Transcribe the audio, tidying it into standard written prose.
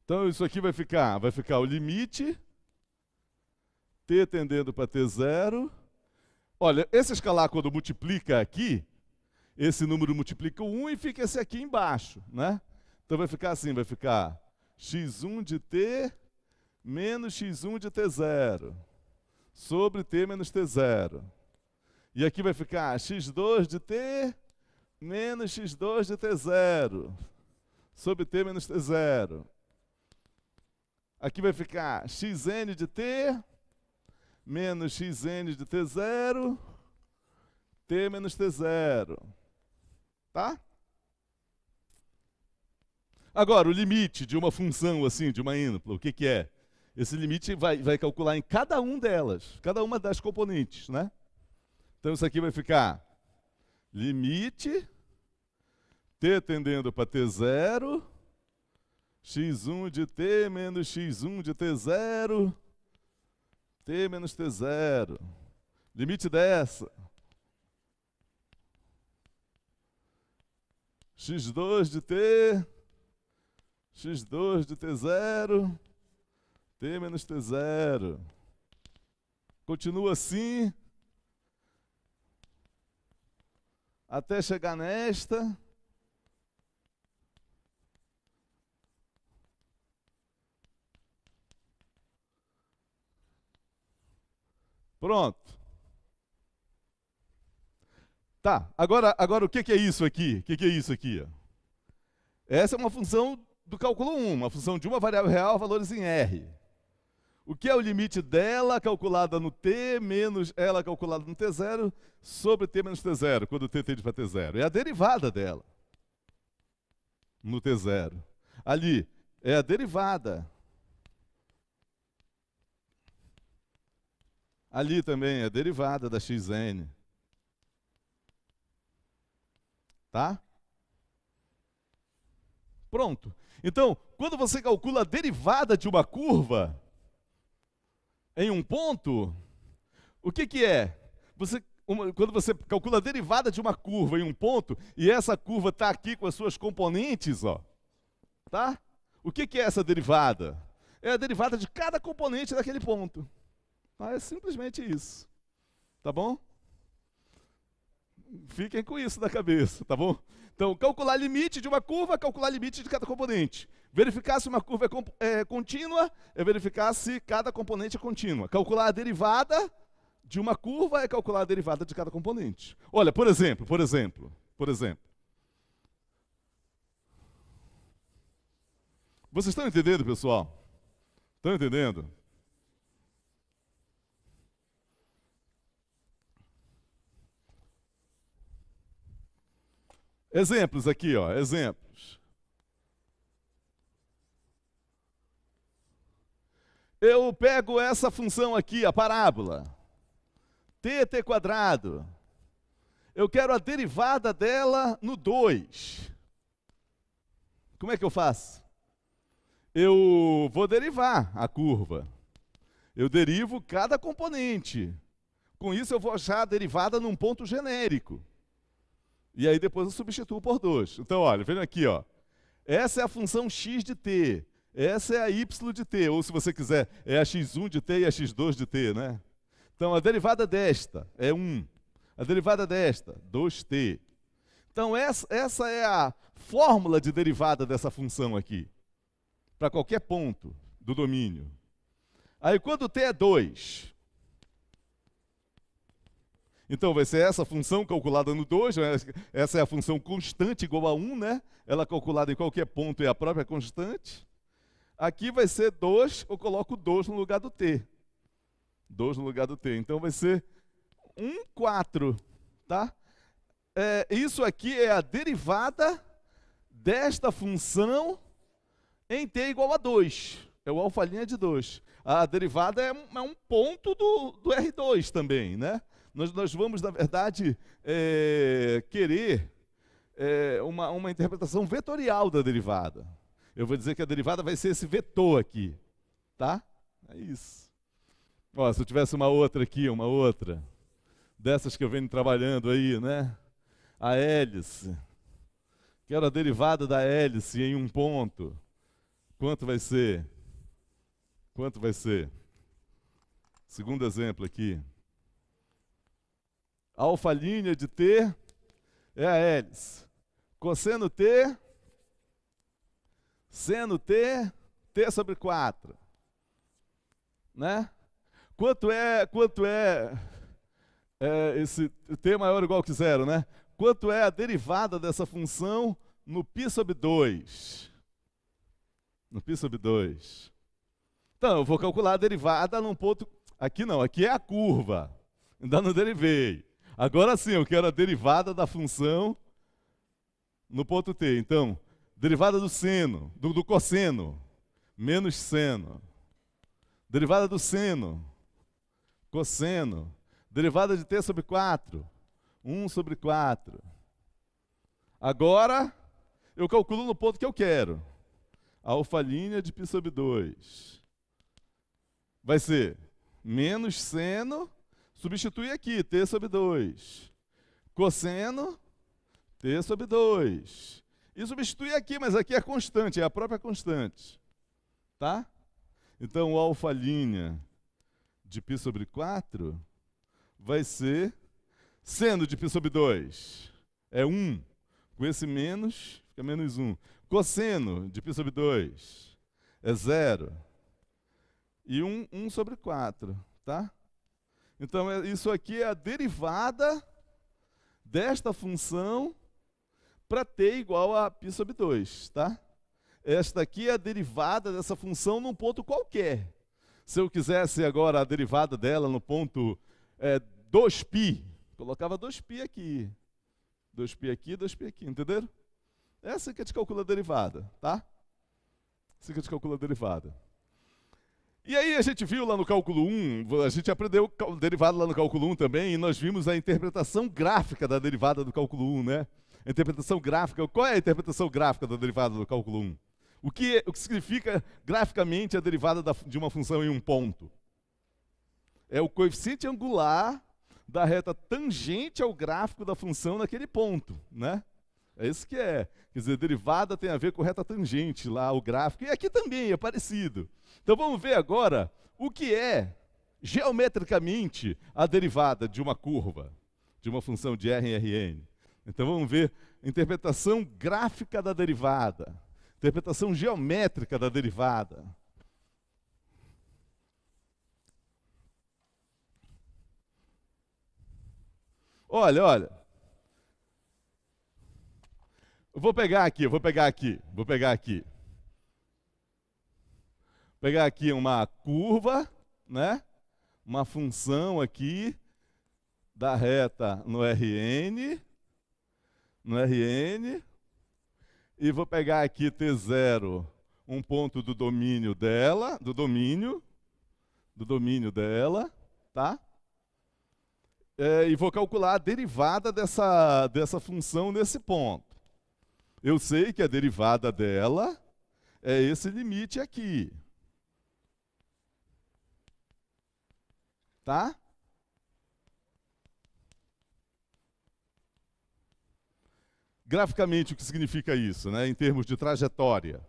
Então isso aqui vai ficar o limite, t tendendo para t0. Olha, esse escalar quando multiplica aqui, esse número multiplica o 1 e fica esse aqui embaixo, né? Então vai ficar assim, vai ficar x1 de t menos x1 de t0 sobre t menos t0. E aqui vai ficar x2 de t menos x2 de t0 sobre t menos t0. Aqui vai ficar xn de t menos xn de t0, t menos t0. Tá? Agora, o limite de uma função assim, de uma ímpla, o que que é? Esse limite vai calcular em cada uma delas, cada uma das componentes, né? Então isso aqui vai ficar limite t tendendo para t0, x1 de t menos x1 de t0, t menos t0. Limite dessa. x2 de t, x2 de t0, t menos t0. Continua assim, até chegar nesta. Pronto. Tá, agora o que que é isso aqui? O que que é isso aqui? Ó? Essa é uma função do cálculo 1, uma função de uma variável real, valores em R. O que é o limite dela calculada no t menos ela calculada no t0 sobre t menos t0, quando t tende para t0? É a derivada dela no t0. Ali é a derivada. Ali também é a derivada da xn. Tá? Pronto. Então, quando você calcula a derivada de uma curva em um ponto, o que que é? Quando você calcula a derivada de uma curva em um ponto, e essa curva está aqui com as suas componentes, ó, tá? O que que é essa derivada? É a derivada de cada componente daquele ponto. Tá? É simplesmente isso. Tá bom? Fiquem com isso na cabeça, tá bom? Então, calcular limite de uma curva, calcular limite de cada componente. Verificar se uma curva é contínua, é verificar se cada componente é contínua. Calcular a derivada de uma curva é calcular a derivada de cada componente. Olha, por exemplo. Vocês estão entendendo, pessoal? Estão entendendo? Exemplos aqui, ó, exemplos. Eu pego essa função aqui, a parábola, t². Eu quero a derivada dela no 2. Como é que eu faço? Eu vou derivar a curva. Eu derivo cada componente. Com isso eu vou achar a derivada num ponto genérico. E aí depois eu substituo por 2. Então, olha, vejam aqui, ó. Essa é a função x de t. Essa é a y de t. Ou, se você quiser, é a x1 de t e a x2 de t, né? Então, a derivada desta é 1. A derivada desta, 2t. Então, essa é a fórmula de derivada dessa função aqui. Para qualquer ponto do domínio. Aí, quando t é 2... Então, vai ser essa função calculada no 2, né? Essa é a função constante igual a 1, né? Ela calculada em qualquer ponto é a própria constante. Aqui vai ser 2, eu coloco 2 no lugar do t. 2 no lugar do t. Então, vai ser 1/4, tá? Isso aqui é a derivada desta função em t igual a 2. É o alfa' de 2. A derivada é um ponto do R2 também, né? Nós vamos, na verdade, querer uma interpretação vetorial da derivada. Eu vou dizer que a derivada vai ser esse vetor aqui. Tá? É isso. Ó, se eu tivesse uma outra aqui, uma outra, dessas que eu venho trabalhando aí, né? A hélice. Quero a derivada da hélice em um ponto. Quanto vai ser? Quanto vai ser? Segundo exemplo aqui. A alfa' de T é a hélice. Cosseno T, seno T, T sobre 4. Né? Quanto é esse T maior ou igual que zero, né? Quanto é a derivada dessa função no π sobre 2? No π sobre 2. Então, eu vou calcular a derivada num ponto... Aqui não, aqui é a curva. Ainda não derivei. Agora sim, eu quero a derivada da função no ponto T. Então, derivada do seno, do cosseno, menos seno. Derivada do seno, cosseno. Derivada de T sobre 4, 1 sobre 4. Agora, eu calculo no ponto que eu quero. A alfa' de π sobre 2. Vai ser menos seno, substitui aqui, T sobre 2. Cosseno, T sobre 2. E substitui aqui, mas aqui é constante, é a própria constante. Tá? Então, o alfa' de π sobre 4 vai ser seno de π sobre 2. É 1. Com esse menos, fica menos 1. Cosseno de π sobre 2 é 0. E 1 sobre 4. Tá? Então, isso aqui é a derivada desta função para t igual a π sobre 2. Tá? Esta aqui é a derivada dessa função num ponto qualquer. Se eu quisesse agora a derivada dela no ponto 2π, colocava 2π aqui. 2π aqui, 2π aqui, entenderam? É assim que a gente calcula a derivada, tá? Assim que a gente calcula a derivada. E aí a gente viu lá no cálculo 1, a gente aprendeu derivada lá no cálculo 1 também, e nós vimos a interpretação gráfica da derivada do cálculo 1, né? A interpretação gráfica, qual é a interpretação gráfica da derivada do cálculo 1? O que significa graficamente a derivada de uma função em um ponto? É o coeficiente angular da reta tangente ao gráfico da função naquele ponto, né? É isso que é. Quer dizer, derivada tem a ver com reta tangente lá, o gráfico. E aqui também é parecido. Então vamos ver agora o que é, geometricamente, a derivada de uma curva, de uma função de R em Rn. Então vamos ver a interpretação gráfica da derivada, interpretação geométrica da derivada. Olha. Eu vou pegar aqui. Vou pegar aqui uma curva, né? Uma função aqui da reta no Rn, e vou pegar aqui T0, um ponto do domínio dela, do domínio dela, tá? E vou calcular a derivada dessa função nesse ponto. Eu sei que a derivada dela é esse limite aqui. Tá? Graficamente, o que significa isso, né, em termos de trajetória?